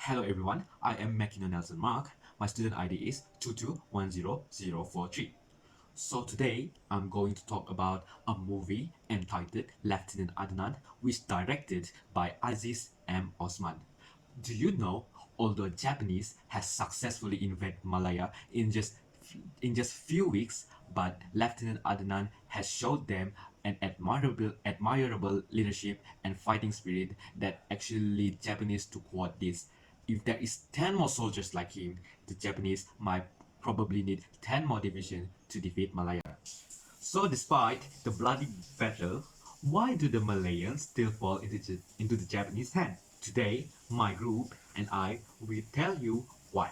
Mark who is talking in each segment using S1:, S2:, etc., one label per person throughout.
S1: Hello everyone, I am Makino Nelson Mark. My student ID is 2210043. So today I'm going to talk about a movie entitled Lieutenant Adnan, which directed by Aziz M. Osman. Do you know, although Japanese has successfully invaded Malaya in just few weeks, but Lieutenant Adnan has showed them an admirable leadership and fighting spirit that actually Japanese to quote this. If there is 10 more soldiers like him, the Japanese might probably need 10 more divisions to defeat Malaya. So despite the bloody battle, why do the Malayans still fall into the Japanese hand? Today, my group and I will tell you why.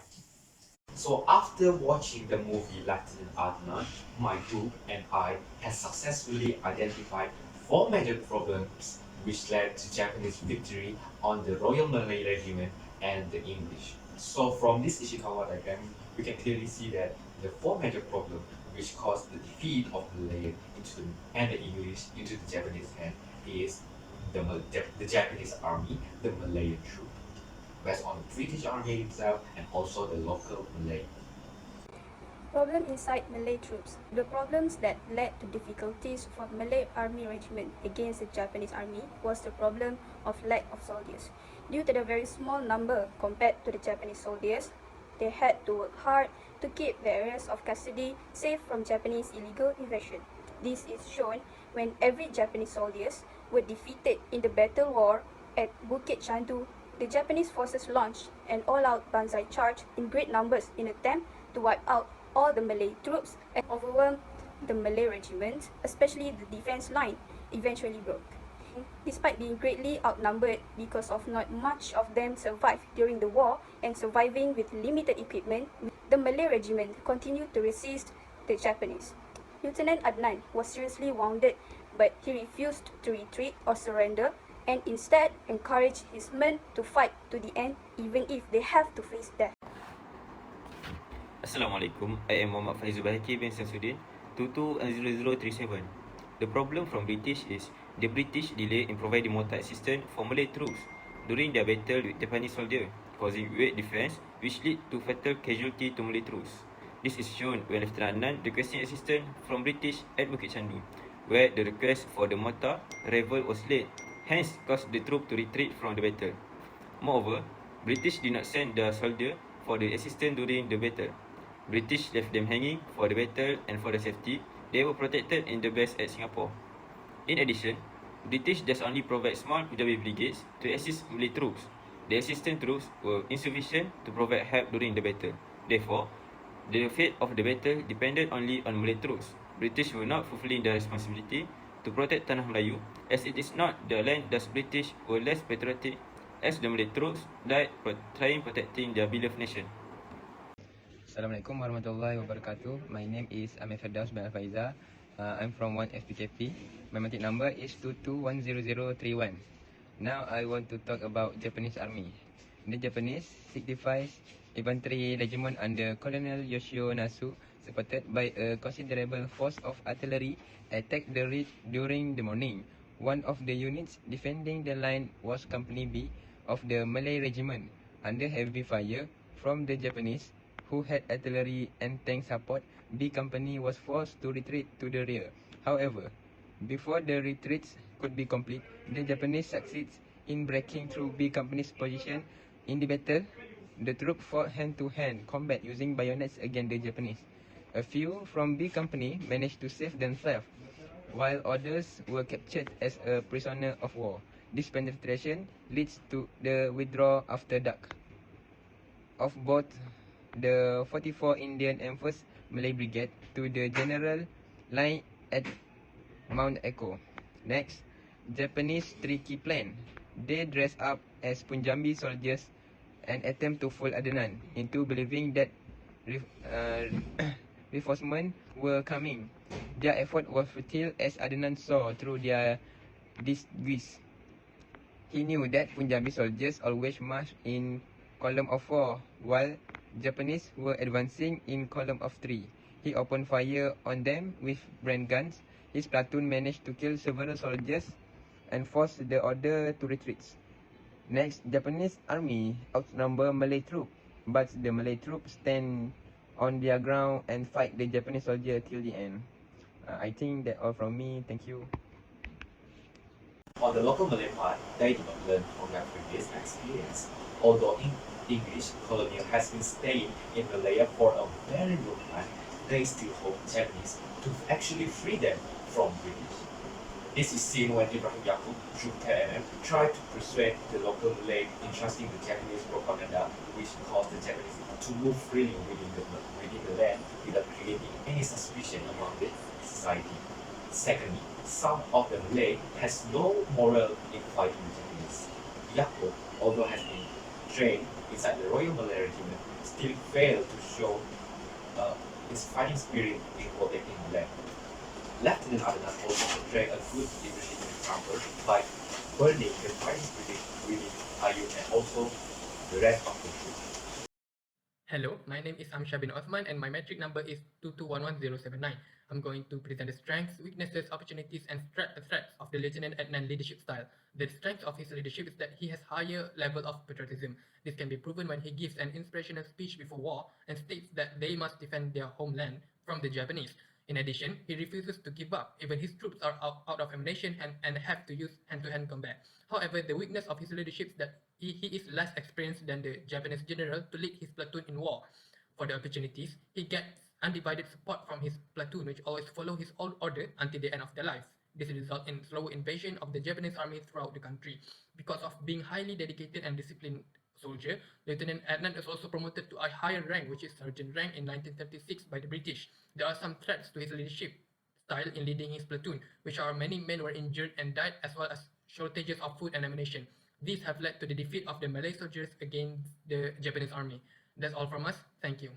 S1: So after watching the movie Lieutenant Adnan, my group and I have successfully identified four major problems which led to Japanese victory on the Royal Malay Regiment and the English. So from this Ishikawa diagram, we can clearly see that the four major problems which caused the defeat of Malay and the English into the Japanese hand is the Japanese army, the Malayan troop, based on the British Army itself and also the local Malay.
S2: Problem inside Malay troops. The problems that led to difficulties for Malay Army Regiment against the Japanese Army was the problem of lack of soldiers. Due to the very small number compared to the Japanese soldiers, they had to work hard to keep the areas of custody safe from Japanese illegal invasion. This is shown when every Japanese soldiers were defeated in the battle war at Bukit Chandu. The Japanese forces launched an all-out banzai charge in great numbers in an attempt to wipe out all the Malay troops and overwhelm the Malay regiment, especially the defense line, eventually broke. Despite being greatly outnumbered because of not much of them survived during the war and surviving with limited equipment, the Malay regiment continued to resist the Japanese. Lieutenant Adnan was seriously wounded, but he refused to retreat or surrender and instead encouraged his men to fight to the end even if they have to face death.
S3: Assalamualaikum, I am Muhammad Faizul Bahaki bin Samsudin, 220037. The problem from British is the British delay in providing mortar assistance for Malay troops during their battle with Japanese soldiers, causing weak defense which lead to fatal casualty to Malay troops. This is shown when Lieutenant Adnan requesting assistance from British at Bukit Chandu, where the request for the mortar arrival was late, hence caused the troop to retreat from the battle. Moreover, British did not send their soldier for the assistance during the battle. British left them hanging for the battle and for the safety. They were protected in the base at Singapore. In addition, British just only provide small PW brigades to assist Malay troops. The assistant troops were insufficient to provide help during the battle. Therefore, the fate of the battle depended only on Malay troops. British were not fulfilling their responsibility to protect Tanah Melayu, as it is not the land. Thus British were less patriotic as the Malay troops died trying protecting their beloved nation.
S4: Assalamualaikum warahmatullahi wabarakatuh. My name is Amir Firdaus bin Al-Faiza. I'm from 1 Fpkp. My matric number is 2210031. Now I want to talk about Japanese Army. The Japanese 65th Infantry Regiment under Colonel Yoshio Nasu, supported by a considerable force of artillery, attacked the ridge during the morning. One of the units defending the line was Company B of the Malay Regiment. Under heavy fire from the Japanese, who had artillery and tank support, B Company was forced to retreat to the rear. However, before the retreats could be complete, the Japanese succeeds in breaking through B Company's position. In the battle, the troops fought hand-to-hand combat using bayonets against the Japanese. A few from B Company managed to save themselves, while others were captured as a prisoner of war. This penetration leads to the withdrawal after dark of both the 44 Indian and 1st Malay Brigade to the general line at Mount Echo. Next, Japanese tricky plan. They dress up as Punjabi soldiers and attempt to fool Adnan into believing that reinforcements were coming. Their effort was futile as Adnan saw through their disguise. He knew that Punjabi soldiers always march in column of 4, while Japanese were advancing in column of 3. He opened fire on them with brand guns. His platoon managed to kill several soldiers and forced the order to retreat. Next, Japanese army outnumber Malay troops, but the Malay troops stand on their ground and fight the Japanese soldier till the end. I think that all from me. Thank you.
S1: On the local Malay part, they did not learn from their previous experience. Although English colonial has been staying in Malaya for a very long time, they still hope Japanese to actually free them from British. This is seen when Ibrahim Yaqub, through KNM, tried to persuade the local Malay in trusting the Japanese propaganda, which caused the Japanese to move freely within the land without creating any suspicion among the society. Secondly, some of the Malay has no moral in fighting the Japanese. Yaqub, although has been trained inside the Royal Malay Regiment, still failed to show his fighting spirit in protecting the land. Lieutenant Adnan also portrayed a good leadership example by burning the fighting spirit within Ayun and also the rest of the troops.
S5: Hello, my name is Amsha bin Osman and my metric number is 2211079. I'm going to present the strengths, weaknesses, opportunities and threats of the Lieutenant Adnan leadership style. The strength of his leadership is that he has higher level of patriotism. This can be proven when he gives an inspirational speech before war and states that they must defend their homeland from the Japanese. In addition, he refuses to give up, even his troops are out of ammunition and have to use hand-to-hand combat. However, the weakness of his leadership is that he is less experienced than the Japanese general to lead his platoon in war. For the opportunities, he gets undivided support from his platoon, which always follow his old order until the end of their lives. This results in slower invasion of the Japanese army throughout the country. Because of being highly dedicated and disciplined soldier, Lieutenant Adnan is also promoted to a higher rank, which is sergeant rank in 1936 by the British. There are some threats to his leadership style in leading his platoon, which are many men were injured and died as well as shortages of food and ammunition. These have led to the defeat of the Malay soldiers against the Japanese army. That's all from us. Thank you.